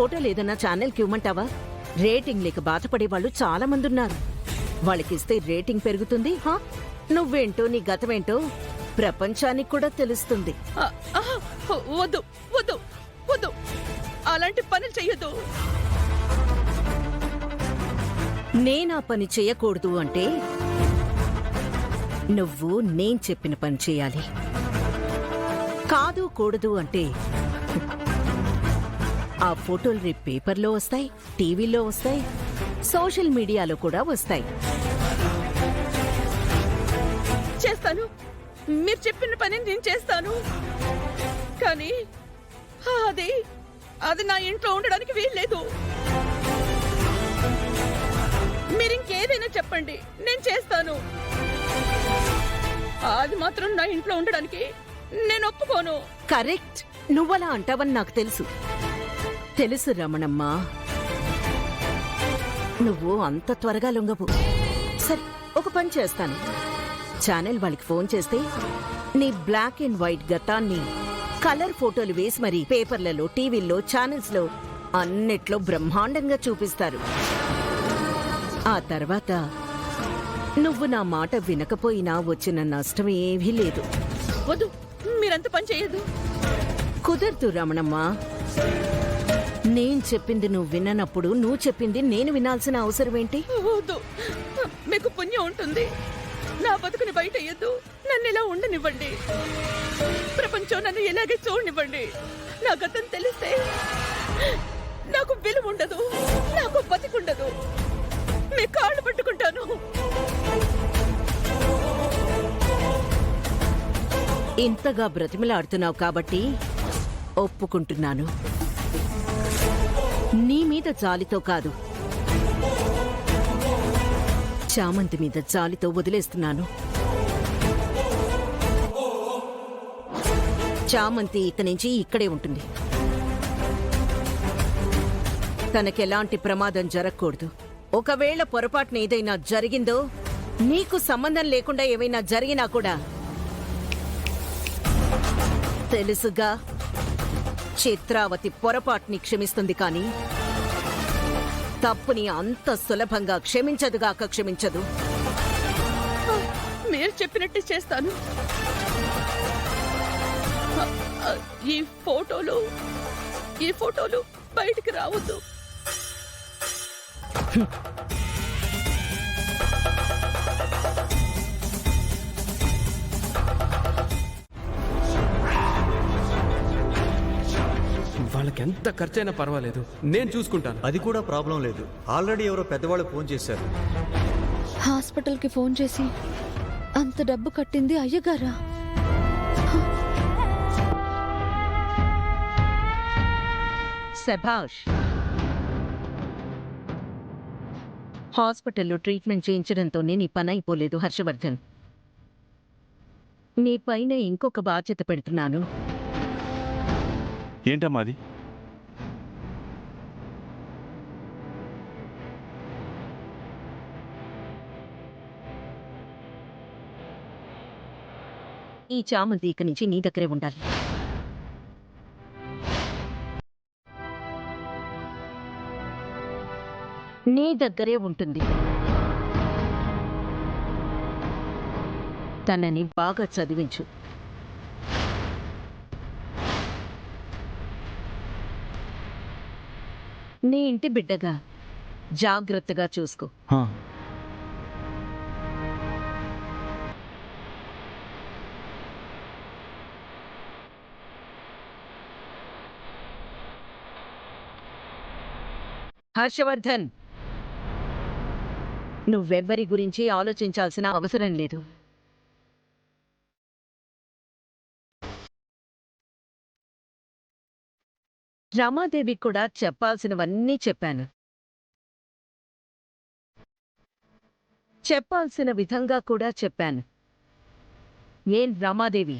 ఫోటోలు ఏదన్నా ఛానల్కి ఇవ్వమంటావా? రేటింగ్ లేక బాధపడే వాళ్ళు చాలా మంది ఉన్నారు. వాళ్ళకిస్తే రేటింగ్ పెరుగుతుంది. నువ్వేంటో నీ గతమేంటో ప్రపంచానికి కూడా తెలుస్తుంది. వద్దు వద్దు వద్దు, అలాంటి పనులు చెయ్యొద్దు. నేనా పని చెయ్యకూడదు అంటే నువ్వు నేను చెప్పిన పని చేయాలి. కాదు కూడదు అంటే ఆ ఫోటోలు రేపు పేపర్లో వస్తాయి, టీవీలో వస్తాయి, సోషల్ మీడియాలో కూడా వస్తాయి. చేస్తాను, మీరు చెప్పిన పని నేను చేస్తాను. కానీ అది నా ఇంట్లో ఉండడానికి వీల్లేదు. మీరు ఇంకేదైనా చెప్పండి, నేను చేస్తాను. అది మాత్రం నా ఇంట్లో ఉండడానికి నేను ఒప్పుకోను. కరెక్ట్, నువ్వలా అంటావని నాకు తెలుసు రమణమ్మ. నువ్వు అంత త్వరగా లొంగవు. సరే, ఒక పని చేస్తాను. ఛానల్ వాళ్ళకి ఫోన్ చేస్తే నీ బ్లాక్ అండ్ వైట్ గతాన్ని కలర్ ఫోటోలు వేసి మరి పేపర్లలో, టీవీల్లో, ఛానల్స్ లో అన్నిట్లో బ్రహ్మాండంగా చూపిస్తారు. ఆ తర్వాత నువ్వు నా మాట వినకపోయినా వచ్చిన నష్టం ఏమీ లేదు. వద్దు, మీరంత పని చేయొద్దు. కుదరదు రమణమ్మ. నేను చెప్పింది నువ్వు విననప్పుడు నువ్వు చెప్పింది నేను వినాల్సిన అవసరం ఏంటి? వద్దు, మీకు పుణ్యం ఉంటుంది. నా బతుకుని బయట అయ్యొద్దు. నన్ను ఇలా ఉండనివ్వండి. ప్రపంచం నన్ను ఎలాగే చూడనివ్వండి. నా గతం తెలిస్తే నాకు విలువ ఉండదు, నాకు బతికుండదు. మీ కాళ్ళు పట్టుకుంటాను. ఇంతగా బ్రతిమలాడుతున్నావు కాబట్టి ఒప్పుకుంటున్నాను. నీ మీద జాలితో కాదు, చామంతి మీద జాలితో వదిలేస్తున్నాను. చామంతి ఇక నుంచి ఇక్కడే ఉంటుంది. తనకెలాంటి ప్రమాదం జరగకూడదు. ఒకవేళ పొరపాటున ఏదైనా జరిగిందో, నీకు సంబంధం లేకుండా ఏమైనా జరిగినా కూడా తెలుసుగా, చిత్రావతి పొరపాటుని క్షమిస్తుంది కానీ తప్పుని అంత సులభంగా క్షమించదు. మీరు చెప్పినట్టు చేస్తాను. ఈ ఫోటోలు బయటికి రావద్దు. వాళ్ళకెంత ఖర్చైనా పర్వాలేదు, నేను చూసుకుంటాను. అది కూడా ప్రాబ్లం లేదు. ఆల్రెడీ ఎవరో పెద్దవాళ్ళు ఫోన్ చేశారు. హాస్పిటల్కి ఫోన్ చేసి అంత డబ్బు కట్టింది అయ్యగారా? శభాష్. హాస్పిటల్లో ట్రీట్మెంట్ చేయించడంతోనే నీ పని అయిపోలేదు హర్షవర్ధన్. నీ పైన ఇంకొక బాధ్యత పెడుతున్నాను. ఏంటమ్మా అది? ఈ చామంతి ఇక నుంచి నీ దగ్గరే ఉండాలి. నీ దగ్గరే ఉంటుంది. తనని బాగా చదివించు. నీ ఇంటి బిడ్డగా జాగ్రత్తగా చూసుకో. హర్షవర్ధన్, నువ్వెవ్వరి గురించి ఆలోచించాల్సిన అవసరం లేదు. రమాదేవి కూడా చెప్పాల్సినవన్నీ చెప్పాను. చెప్పాల్సిన విధంగా కూడా చెప్పాను. ఏం రమాదేవి?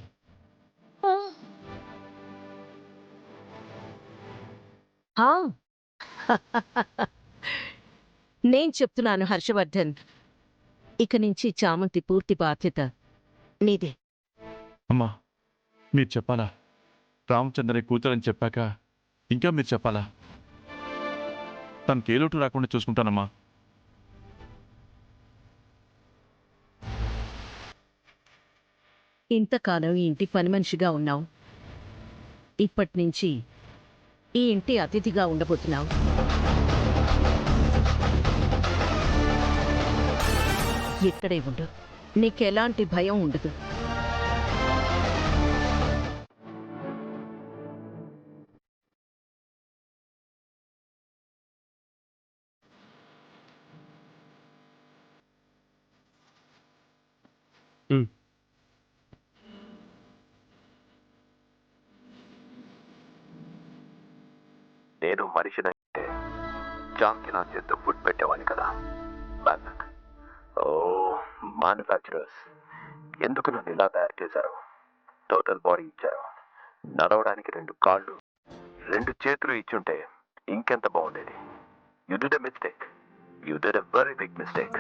నేను చెప్తున్నాను హర్షవర్ధన్, ఇక నుంచి చామంతి పూర్తి బాధ్యత నీదే. అమ్మా, మీరు చెప్పాలా? రామచంద్రని కూతురని చెప్పాక ఇంకా మీరు చెప్పాలా? తనకి ఏ లోటు రాకుండా చూసుకుంటానమ్మా. ఇంతకాలం ఈ ఇంటి పని మనిషిగా ఉన్నావు. ఇప్పటి నుంచి ఈ ఇంటి అతిథిగా ఉండబోతున్నావు. ఇక్కడే ఉండు. నీకెలాంటి భయం ఉండదు. నేను మనిషినంటే జాన్కి నా చేత్తో ఫుడ్ పెట్టేవాడిని కదా. ఓ మ్యానుఫ్యాక్చరర్స్ ఎందుకు నన్ను ఇలా తయారు చేశారు? టోటల్ బాడీ ఇచ్చారు, నడవడానికి 2 కాళ్ళు 2 చేతులు ఇచ్చుంటే ఇంకెంత బాగుండేది. You did a mistake, you did a very big mistake.